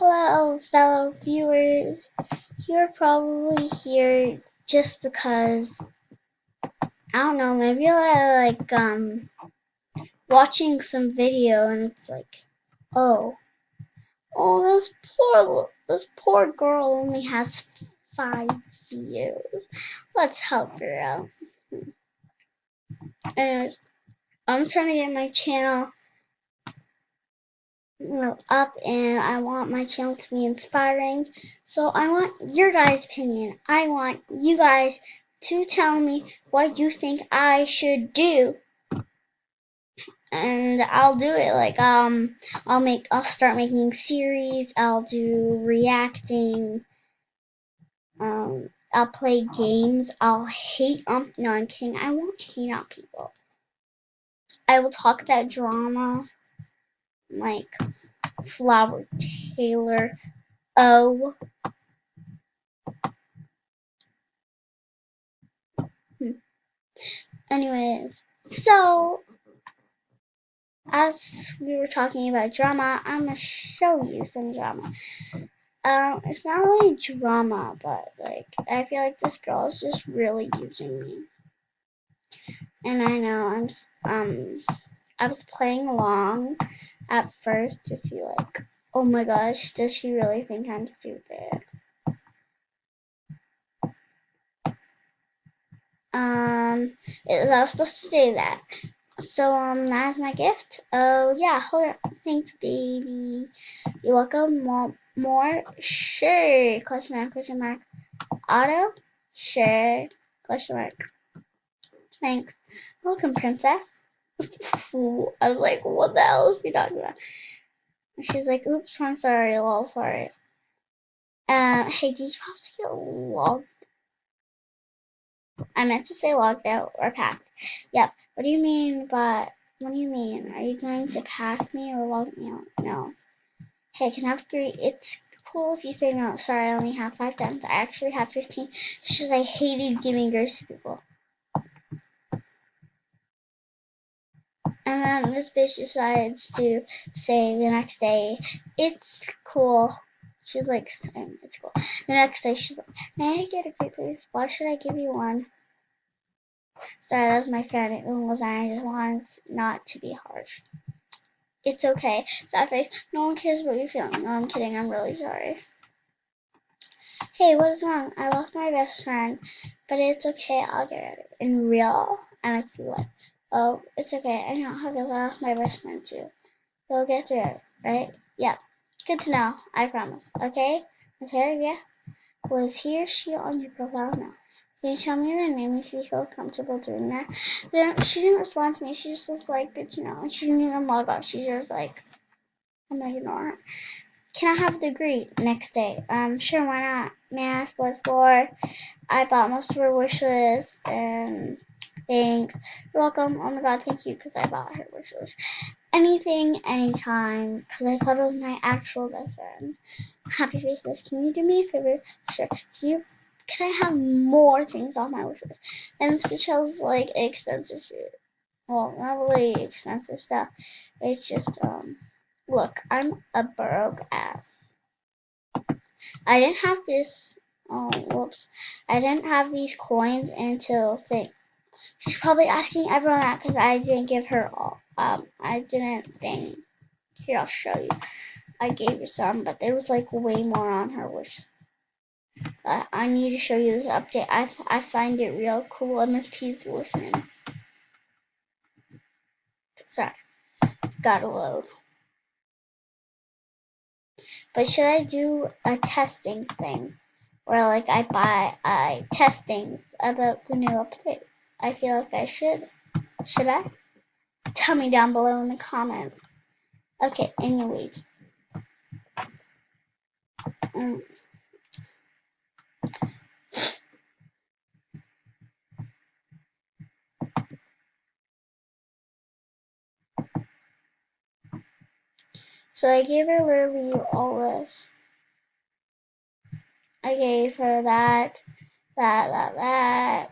Hello, fellow viewers. You're probably here just because, I don't know, maybe you're watching some video and it's like, oh, this poor girl only has 5 views. Let's help her out. Anyways, I'm trying to get my channel up and I want my channel to be inspiring. So I want your guys' opinion. I want you guys to tell me what you think I should do. And I'll do it. I'll start making series. I'll do reacting. I'll play games. I'll hate on no, I'm kidding. I won't hate on people. I will talk about drama like Flower Taylor. Oh. Anyways, so as we were talking about drama, I'm gonna show you some drama. It's not really drama, but I feel like this girl is just really using me. And I know I was playing along at first to see oh my gosh, does she really think I'm stupid? I was supposed to say that. So that's my gift. Oh yeah, hold on. Thanks, baby. You're welcome. More? Sure. Question mark, question mark. Auto? Sure. Question mark. Thanks. Welcome, princess. I was like, what the hell is she talking about? And she's like, oops, I'm sorry, lol, sorry. Hey, did you possibly get logged? I meant to say logged out or packed. Yep. What do you mean? Are you going to pack me or log me out? No. Hey, can I have 3? It's cool if you say no. Sorry, I only have 5 times. I actually have 15. It's just I hated giving grace to people. And then this bitch decides to say the next day, it's cool. She's like, it's cool. The next day, she's like, may I get a grade, please? Why should I give you one? Sorry, that was my friend. It wasn't. I just wanted not to be harsh. It's okay. Sad face. No one cares what you're feeling. No, I'm kidding. I'm really sorry. Hey, what is wrong? I lost my best friend, but it's okay. I'll get it. In real, I must be like, oh, it's okay. I know how I lost my best friend too. We'll get through it, right? Yep. Good to know. I promise. Okay? Okay, yeah. Was he or she on your profile? No. Can you tell me your name if you feel comfortable doing that? Then she didn't respond to me. She's just like, good to know. She didn't even log off. She's just like, I'm gonna ignore her. Can I have the degree next day? Sure, why not? May I ask what for? I bought most of her wish list and thanks. You're welcome. Oh my god, thank you, because I bought her wish list. Anything, anytime, because I thought it was my actual best friend. Happy faceless. Can you do me a favor? Sure. Can I have more things off my wish list? And this bitch has like expensive shit. Well, not really expensive stuff. It's just look, I'm a broke ass. I didn't have this. Oh, whoops. I didn't have these coins until thing. She's probably asking everyone that because I didn't give her all. I didn't think. Here, I'll show you. I gave her some, but there was like way more on her wish. I need to show you this update. I find it real cool. MSP's listening. Sorry, gotta load. But should I do a testing thing? Where like I test things about the new updates. I feel like I should. Should I? Tell me down below in the comments. Okay, anyways. So I gave her literally all this. I gave her that. I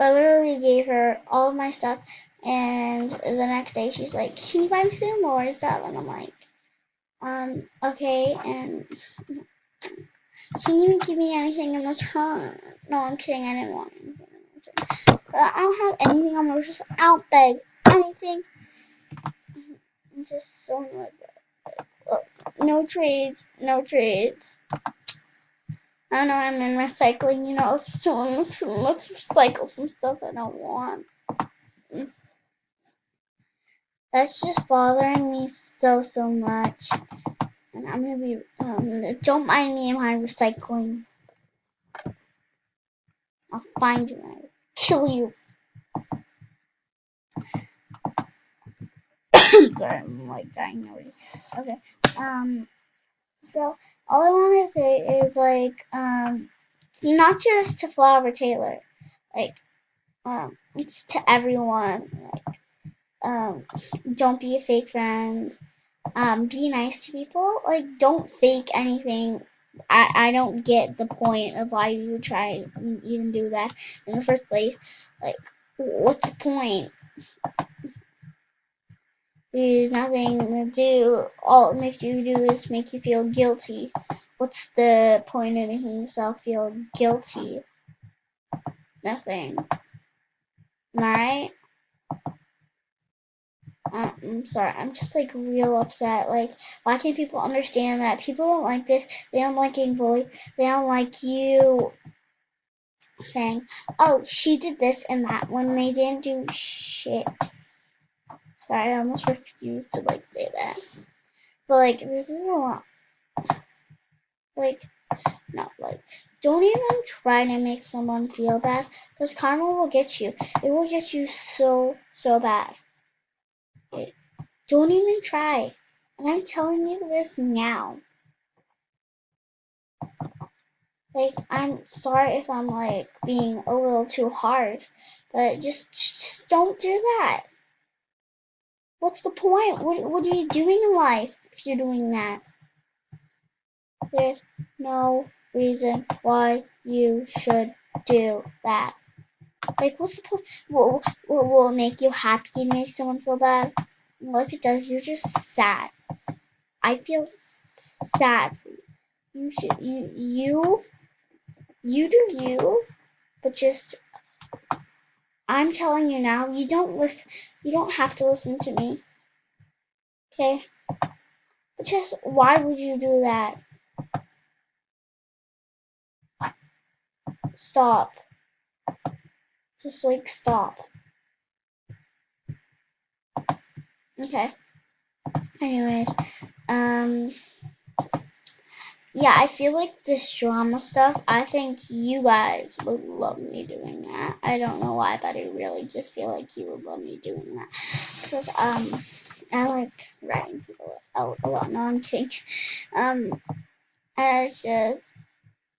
literally gave her all of my stuff, and the next day she's like, can you buy me some more stuff? And I'm like, Okay, and can you give me anything in return? No, I'm kidding, I didn't want anything in return. But I don't have anything, I'm gonna just outbeg anything. Just so much. Look, no trades, no trades. I know I'm in recycling, so let's recycle some stuff I don't want. That's just bothering me so much. And I'm gonna be, don't mind me and my recycling. I'll find you and I'll kill you. Sorry, I'm like dying already. Okay. So all I want to say is not just to Flower Taylor, like, it's to everyone. Don't be a fake friend. Be nice to people. Like, don't fake anything. I don't get the point of why you would try and even do that in the first place. Like, what's the point? There's nothing to do. All it makes you do is make you feel guilty. What's the point of making yourself feel guilty? Nothing. Alright? I'm sorry. I'm just like real upset. Like, why can't people understand that people don't like this? They don't like getting bullied. They don't like you saying, "Oh, she did this and that," when they didn't do shit. Sorry, I almost refused to like say that. But like, this is a lot. Like, no, like, don't even try to make someone feel bad, because karma will get you. It will get you so bad. Don't even try. And I'm telling you this now. Like, I'm sorry if I'm like being a little too hard, but just don't do that. What's the point? What are you doing in life if you're doing that? There's no reason why you should do that. Like, what's the point? Will it make you happy and make someone feel bad? Well, if it does, you're just sad. I feel sad for you. You do you, but just, I'm telling you now, you don't have to listen to me. Okay? But just, why would you do that? Stop. Just like, stop. Okay. Anyways, yeah, I feel like this drama stuff, I think you guys would love me doing that. I don't know why, but I really just feel like you would love me doing that. Because, I like writing people out a lot. No, I'm kidding. And it's just,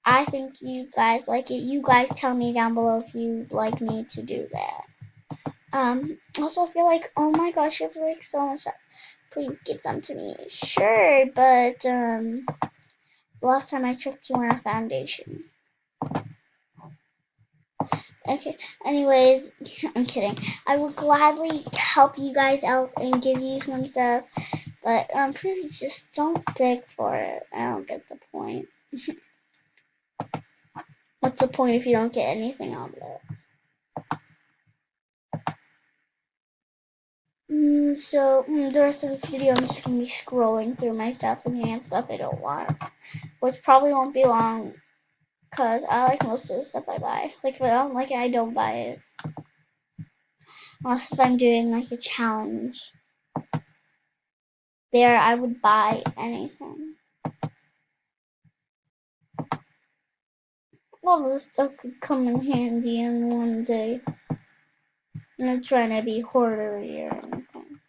I think you guys like it. You guys tell me down below if you'd like me to do that. Also, I feel like, oh my gosh, you have like so much stuff. Please give some to me. Sure, but, last time I checked, you were a foundation. Okay, anyways, I'm kidding. I would gladly help you guys out and give you some stuff, but please just don't beg for it. I don't get the point. What's the point if you don't get anything out of it? So, the rest of this video, I'm just gonna be scrolling through my stuff, looking at stuff I don't want, which probably won't be long, because I like most of the stuff I buy. Like, if I don't like it, I don't buy it. Unless if I'm doing, like, a challenge. There, I would buy anything. All this stuff could come in handy in one day. I'm not trying to be hoardery or anything.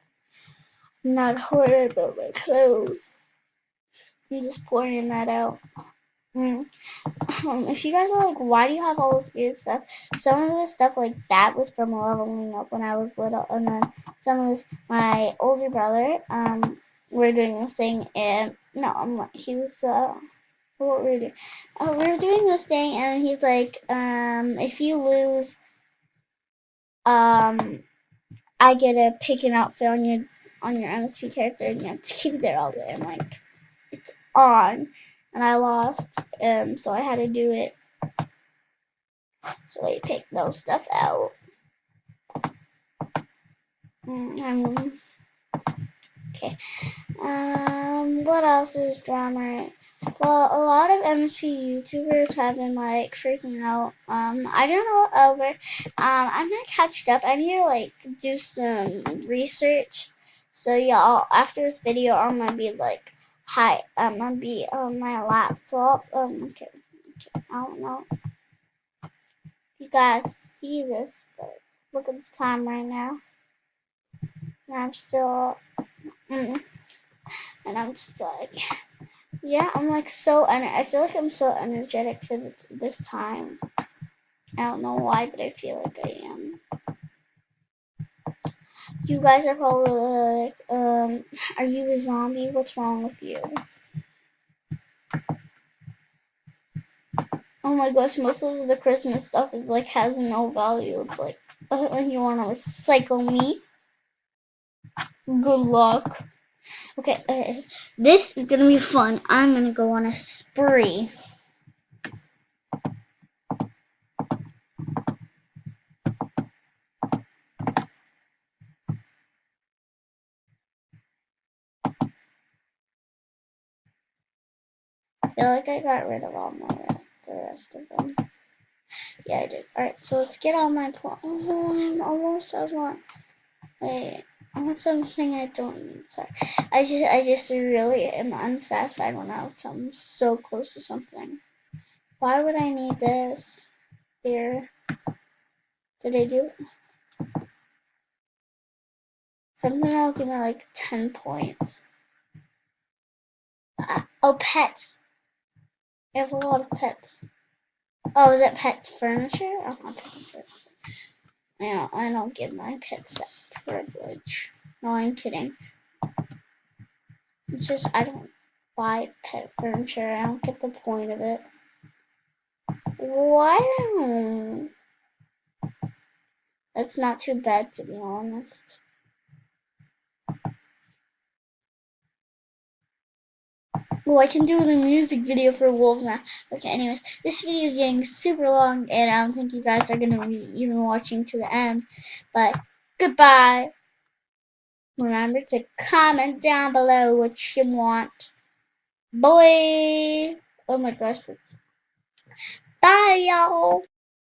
I'm not hoarded about my clothes. I'm just pointing that out. If you guys are like, why do you have all this weird stuff? Some of the stuff like that was from leveling up when I was little, and then some of this, my older brother, we're doing this thing, and no, he was, what were we doing? We were doing this thing, and he's like, if you lose, I get to pick an outfit on your MSP character, and you have to keep it there all day. I'm like, it's on, and I lost, so I had to do it. So I picked those stuff out. Okay. What else is drama? Well, a lot of MSP YouTubers have been like freaking out. I don't know over. I'm not catched up. I need to like do some research. So y'all, after this video, I'm gonna be like, hi. I'm gonna be on my laptop. Okay. I don't know if you guys see this, but look at the time right now. And I'm still, and I'm just like. Yeah, I'm like I feel like I'm so energetic for this time. I don't know why, but I feel like I am. You guys are probably like, are you a zombie? What's wrong with you? Oh my gosh, most of the Christmas stuff is like has no value. It's like, you wanna recycle me? Good luck. Okay, this is gonna be fun. I'm gonna go on a spree. I feel like I got rid of all the rest of them. Yeah, I did. Alright, so let's get all my points. Oh, I'm almost at one. Wait, I want something I don't need. Sorry. I just really am unsatisfied when I was so close to something. Why would I need this? Here. Did I do it? Something that'll give me like 10 points. Oh, pets. I have a lot of pets. Oh, is that pets furniture? Oh, not pets furniture. I don't give my pets that privilege. No, I'm kidding. It's just I don't buy pet furniture. I don't get the point of it. Wow. That's not too bad, to be honest. Oh, I can do the music video for wolves now. Okay, anyways, this video is getting super long, and I don't think you guys are going to be even watching to the end. But goodbye. Remember to comment down below what you want. Bye. Oh my gosh. Bye, y'all.